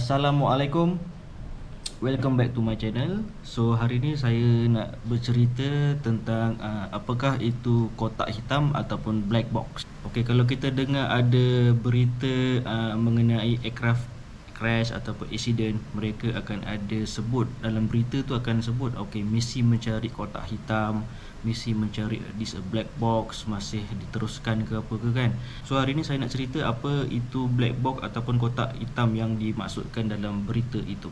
Assalamualaikum. Welcome back to my channel. So hari ni saya nak bercerita tentang apakah itu kotak hitam ataupun black box. Okey, kalau kita dengar ada berita mengenai aircraft crash ataupun accident, mereka akan ada sebut dalam berita tu akan sebut okey, misi mencari kotak hitam, misi mencari this black box, masih diteruskan ke apa ke kan. So hari ni saya nak cerita apa itu black box ataupun kotak hitam yang dimaksudkan dalam berita itu.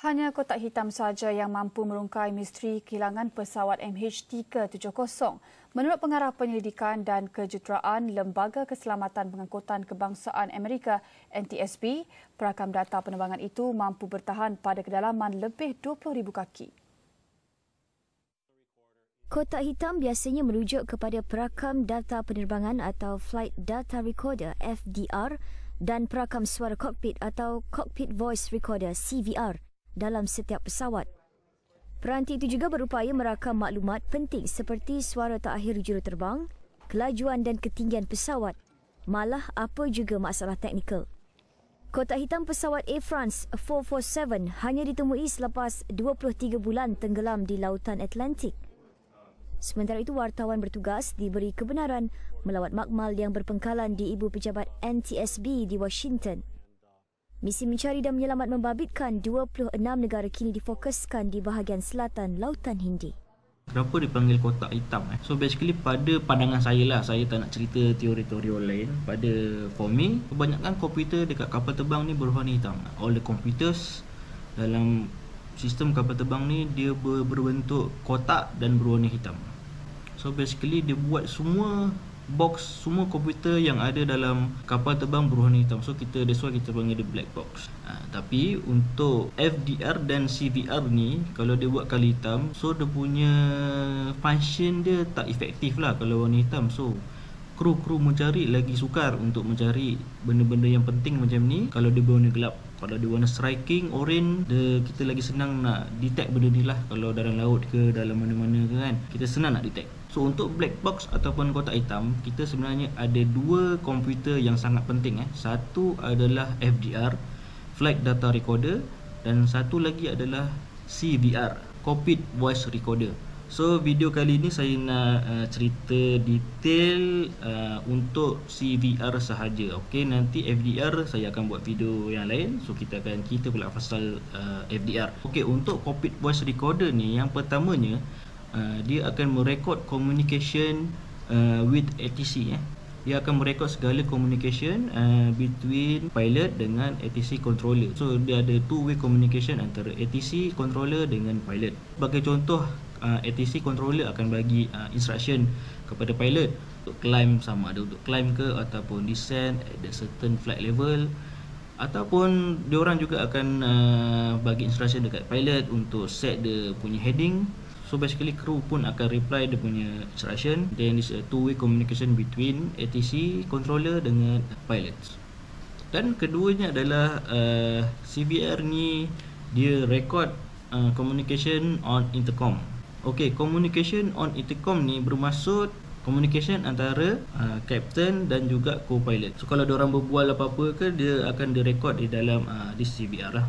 Hanya kotak hitam saja yang mampu merungkai misteri kehilangan pesawat MH370. Menurut Pengarah Penyelidikan dan Kejuruteraan Lembaga Keselamatan Pengangkutan Kebangsaan Amerika NTSB, perakam data penerbangan itu mampu bertahan pada kedalaman lebih 20,000 kaki. Kotak hitam biasanya merujuk kepada perakam data penerbangan atau Flight Data Recorder (FDR) dan perakam suara kokpit atau Cockpit Voice Recorder (CVR) dalam setiap pesawat. Peranti itu juga berupaya merakam maklumat penting seperti suara terakhir juruterbang, kelajuan dan ketinggian pesawat, malah apa juga masalah teknikal. Kotak hitam pesawat Air France 447 hanya ditemui selepas 23 bulan tenggelam di Lautan Atlantik. Sementara itu, wartawan bertugas diberi kebenaran melawat makmal yang berpengkalan di Ibu Pejabat NTSB di Washington. Misi mencari dan menyelamat membabitkan 26 negara kini difokuskan di bahagian selatan Lautan Hindi. Kenapa dipanggil kotak hitam? So basically pada pandangan saya lah, saya tak nak cerita teori-teori orang lain. For me, kebanyakan komputer dekat kapal terbang ni berwarna hitam. All the computers dalam sistem kapal terbang ni dia berbentuk kotak dan berwarna hitam. So basically dia buat semua box, semua komputer yang ada dalam kapal terbang berwarna hitam. So that's why kita panggil dia black box. Tapi untuk FDR dan CVR ni, kalau dia buat kala hitam, so dia punya function dia tak efektif lah kalau warna hitam. So kru mencari lagi sukar untuk mencari benda-benda yang penting macam ni kalau dia berwarna gelap. Kalau dia warna striking, orange, kita lagi senang nak detect benda ni lah. Kalau dalam laut ke, dalam mana-mana ke kan, kita senang nak detect. So untuk black box ataupun kotak hitam, kita sebenarnya ada dua komputer yang sangat penting. Satu adalah FDR, Flight Data Recorder, dan satu lagi adalah CVR, Cockpit Voice Recorder. So video kali ni saya nak cerita detail untuk CVR sahaja. Okey, nanti FDR saya akan buat video yang lain. So kita pula pasal FDR. Okey, untuk Cockpit Voice Recorder ni, yang pertamanya dia akan merekod communication with ATC. Dia akan merekod segala communication between pilot dengan ATC controller. So dia ada two-way communication antara ATC controller dengan pilot. Sebagai contoh, ATC controller akan bagi instruction kepada pilot untuk climb, sama ada untuk climb ke ataupun descend at a certain flight level, ataupun diorang juga akan bagi instruction dekat pilot untuk set dia punya heading. So basically crew pun akan reply dia punya instruction. Then this two-way communication between ATC controller dengan pilots. Dan keduanya adalah CVR ni, dia record communication on intercom. Okay, communication on intercom ni bermaksud communication antara captain dan juga co-pilot. So kalau diorang berbual apa-apa ke, dia akan direkod di dalam this CVR lah.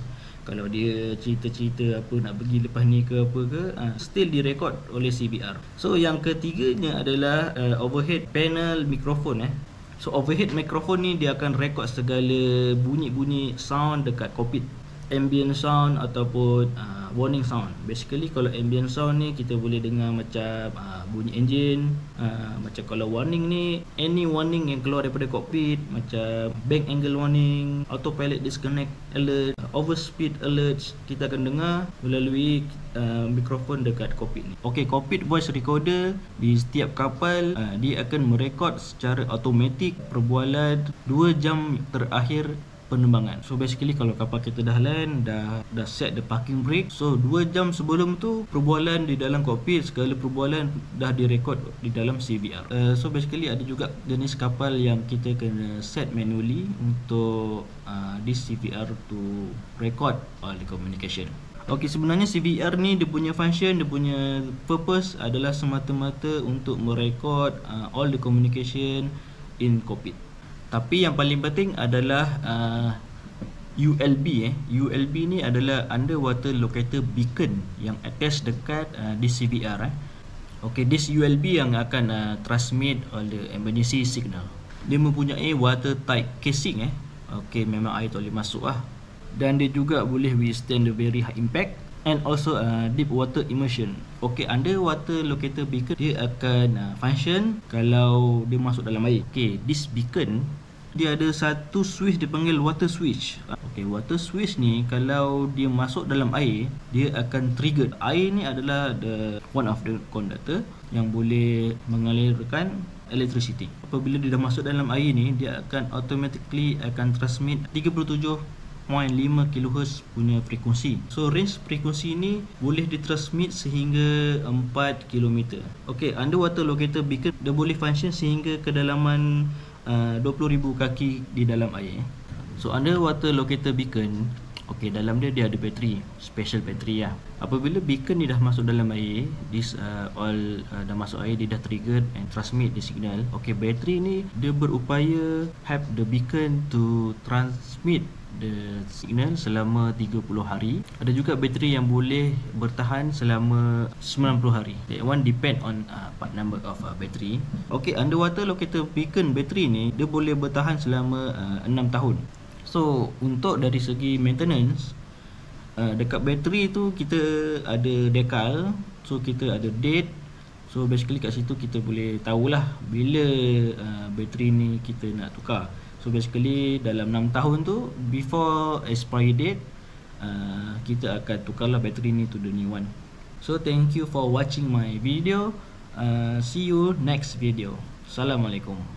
Kalau dia cerita-cerita apa nak pergi lepas ni ke apa ke, still direkod oleh CVR. So yang ketiganya adalah overhead panel microphone. So overhead microphone ni dia akan rekod segala bunyi-bunyi sound dekat kokpit, ambient sound ataupun warning sound. Basically kalau ambient sound ni kita boleh dengar macam bunyi engine, macam kalau warning ni, any warning yang keluar daripada kokpit, macam bank angle warning, autopilot disconnect alert, overspeed alerts, kita akan dengar melalui mikrofon dekat kokpit ni. Okay, cockpit voice recorder di setiap kapal dia akan merekod secara automatik perbualan 2 jam terakhir penerbangan. So basically kalau kapal kita dah land, dah set the parking brake, so 2 jam sebelum tu perbualan di dalam kokpit, segala perbualan dah direkod di dalam CVR. So basically ada juga jenis kapal yang kita kena set manually untuk this CVR to record all the communication. Okay, sebenarnya CVR ni dia punya function, dia punya purpose adalah semata-mata untuk merekod all the communication in cockpit. Tapi yang paling penting adalah ULB ni adalah underwater locator beacon yang attach dekat di CVR. Okay, this ULB yang akan transmit all the emergency signal. Dia mempunyai watertight casing. Okay, memang air tak boleh masuk dan dia juga boleh withstand the very high impact and also deep water immersion. Okay, underwater locator beacon dia akan function kalau dia masuk dalam air. Okay, this beacon dia ada satu switch dipanggil water switch. Okay, water switch ni kalau dia masuk dalam air, dia akan trigger. Air ni adalah one of the conductor yang boleh mengalirkan electricity. Apabila dia dah masuk dalam air ni, dia akan automatically akan transmit 37.5 kHz punya frekuensi. So range frekuensi ni boleh ditransmit sehingga 4 km. Okay, underwater locator beacon dia boleh function sehingga kedalaman 20,000 kaki di dalam air. So underwater locator beacon, okay, dalam dia ada bateri, special bateri Apabila beacon ni dah masuk dalam air, this all dah masuk air, dia dah trigger and transmit the signal. Okay, bateri ni dia berupaya help the beacon to transmit the signal selama 30 hari. Ada juga bateri yang boleh bertahan selama 90 hari. That one depend on part number of bateri. Okay, underwater locator beacon bateri ni dia boleh bertahan selama 6 tahun. So untuk dari segi maintenance, dekat bateri tu kita ada decal, so kita ada date. So basically kat situ kita boleh tahulah bila bateri ni kita nak tukar. So basically dalam 6 tahun tu, before expiry date, kita akan tukarlah bateri ni to the new one. So thank you for watching my video. See you next video. Assalamualaikum.